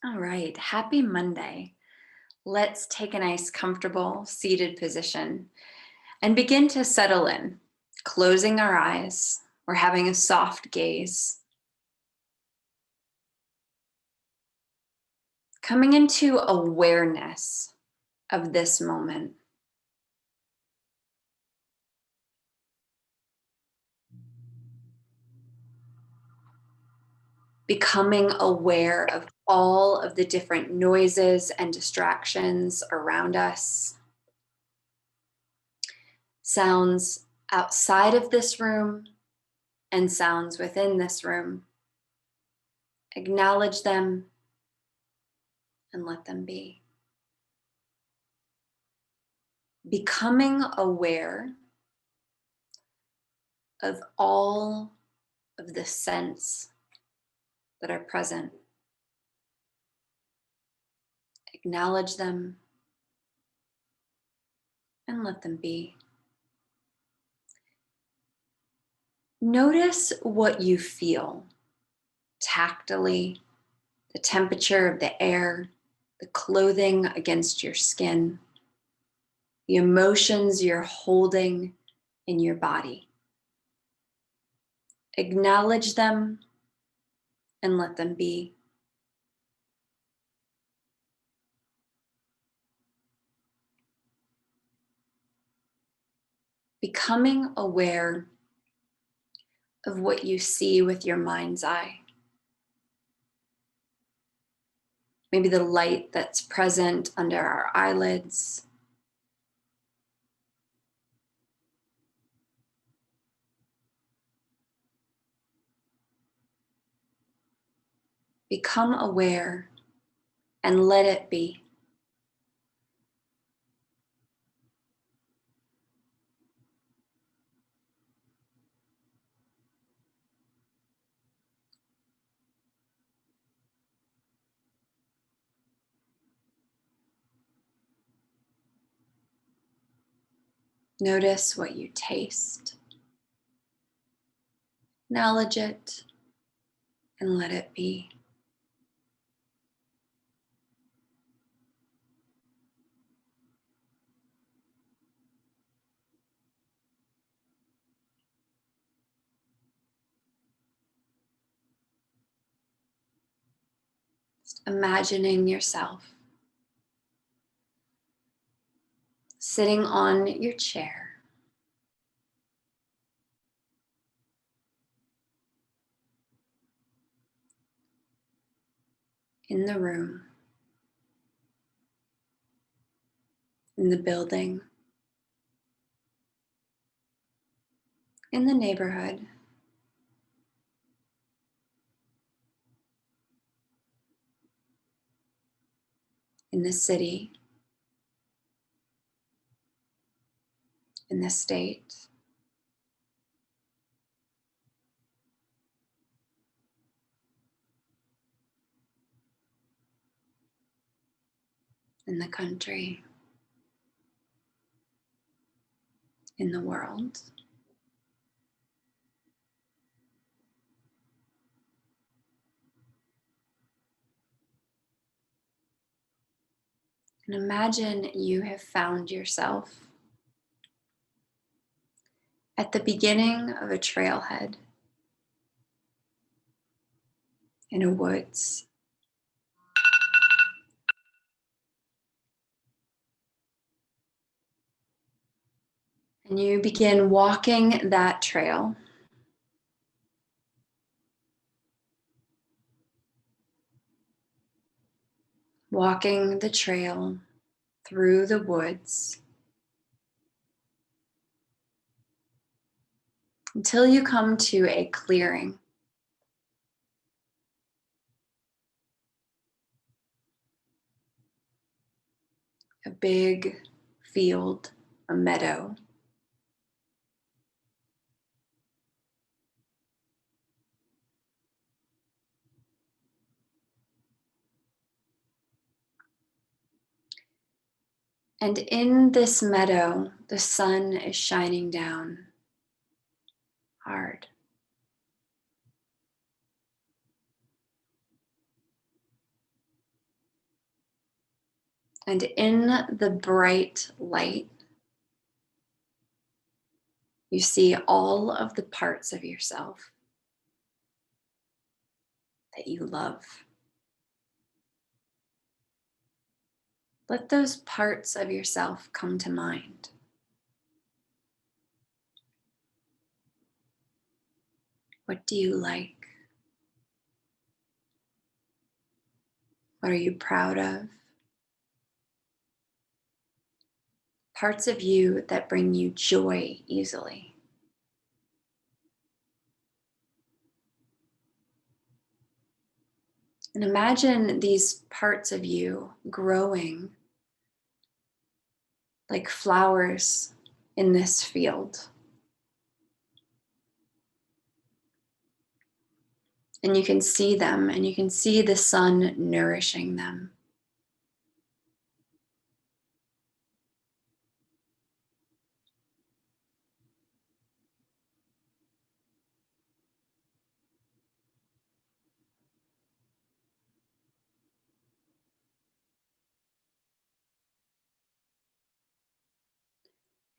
All right, happy Monday. Let's take a nice, comfortable, seated position and begin to settle in, closing our eyes or having a soft gaze, coming into awareness of this moment, becoming aware of all of the different noises and distractions around us, sounds outside of this room and sounds within this room. Acknowledge them and let them be. Becoming aware of all of the scents that are present. Acknowledge them and let them be. Notice what you feel tactily, the temperature of the air, the clothing against your skin, the emotions you're holding in your body. Acknowledge them and let them be. Becoming aware of what you see with your mind's eye. Maybe the light that's present under our eyelids. Become aware and let it be. Notice what you taste. Acknowledge it and let it be. Just imagining yourself sitting on your chair, in the room, in the building, in the neighborhood, in the city, in the state. In the country, in the world. And imagine you have found yourself at the beginning of a trailhead in a woods. And you begin walking that trail. Walking the trail through the woods until you come to a clearing. A big field, a meadow. And in this meadow, the sun is shining down hard. And in the bright light, you see all of the parts of yourself that you love. Let those parts of yourself come to mind. What do you like? What are you proud of? Parts of you that bring you joy easily. And imagine these parts of you growing like flowers in this field. And you can see them, and you can see the sun nourishing them.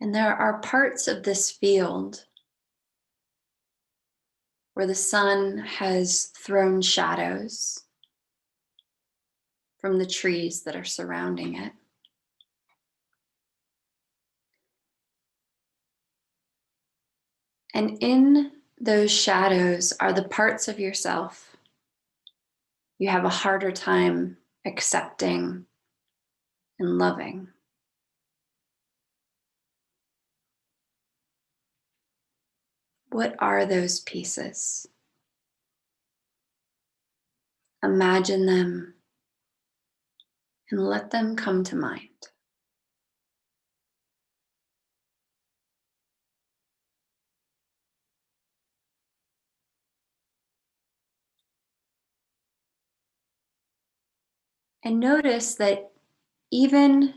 And there are parts of this field where the sun has thrown shadows from the trees that are surrounding it. And in those shadows are the parts of yourself you have a harder time accepting and loving. What are those pieces? Imagine them and let them come to mind. And notice that even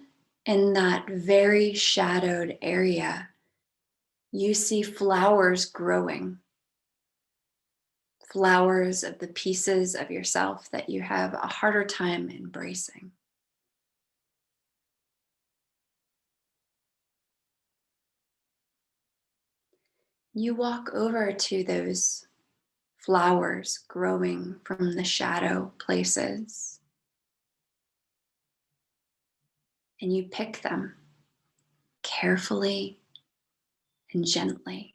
in that very shadowed area, you see flowers growing, flowers of the pieces of yourself that you have a harder time embracing. You walk over to those flowers growing from the shadow places, and you pick them carefully and gently,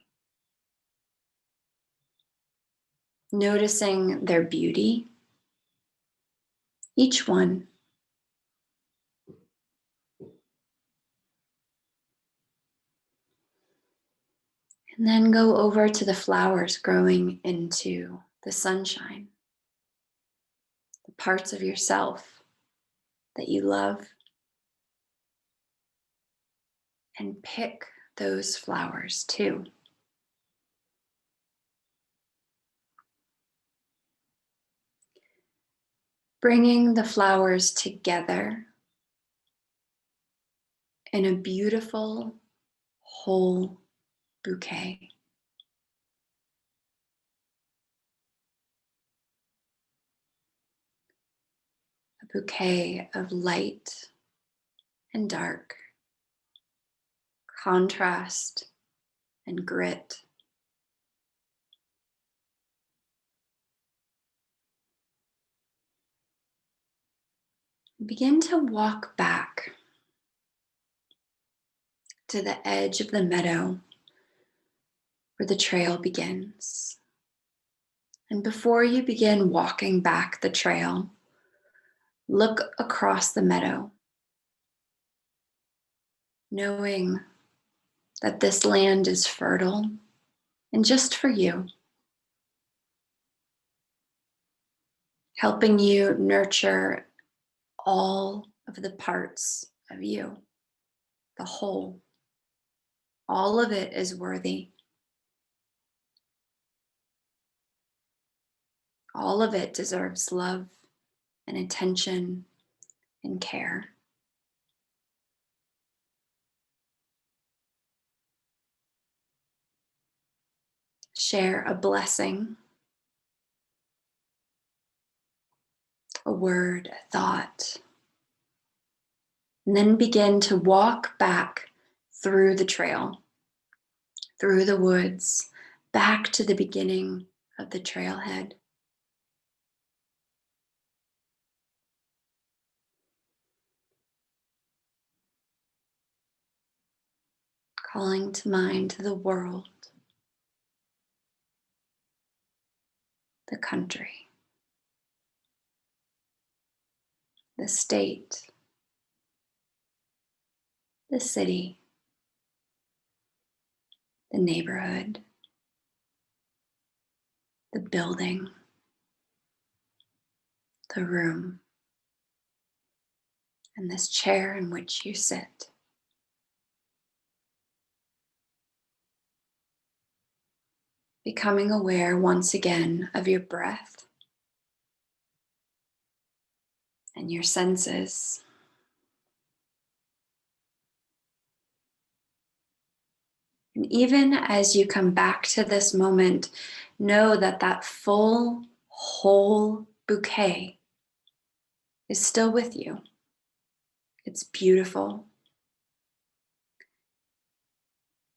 noticing their beauty, each one. And then go over to the flowers growing into the sunshine, the parts of yourself that you love, and pick those flowers too. Bringing the flowers together in a beautiful whole bouquet. A bouquet of light and dark, contrast and grit. Begin to walk back to the edge of the meadow where the trail begins. And before you begin walking back the trail, look across the meadow, knowing that this land is fertile and just for you, helping you nurture all of the parts of you, the whole. All of it is worthy. All of it deserves love and attention and care. Share a blessing, a word, a thought, And then begin to walk back through the trail, through the woods, back to the beginning of the trailhead. Calling to mind the world, the country, the state, the city, the neighborhood, the building, the room, and this chair in which you sit. Becoming aware once again of your breath and your senses. And even as you come back to this moment, know that that full, whole bouquet is still with you. It's beautiful.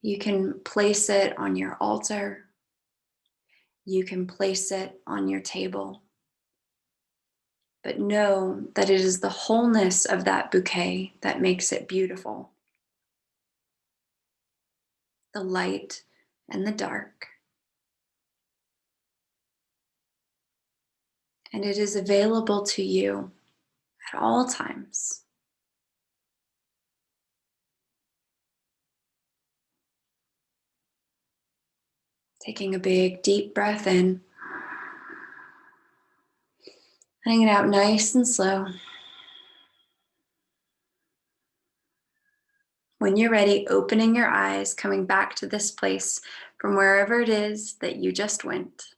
You can place it on your altar. You can place it on your table. But know that it is the wholeness of that bouquet that makes it beautiful. The light and the dark. And it is available to you at all times. Taking a big, deep breath in. Letting it out nice and slow. When you're ready, opening your eyes, coming back to this place from wherever it is that you just went.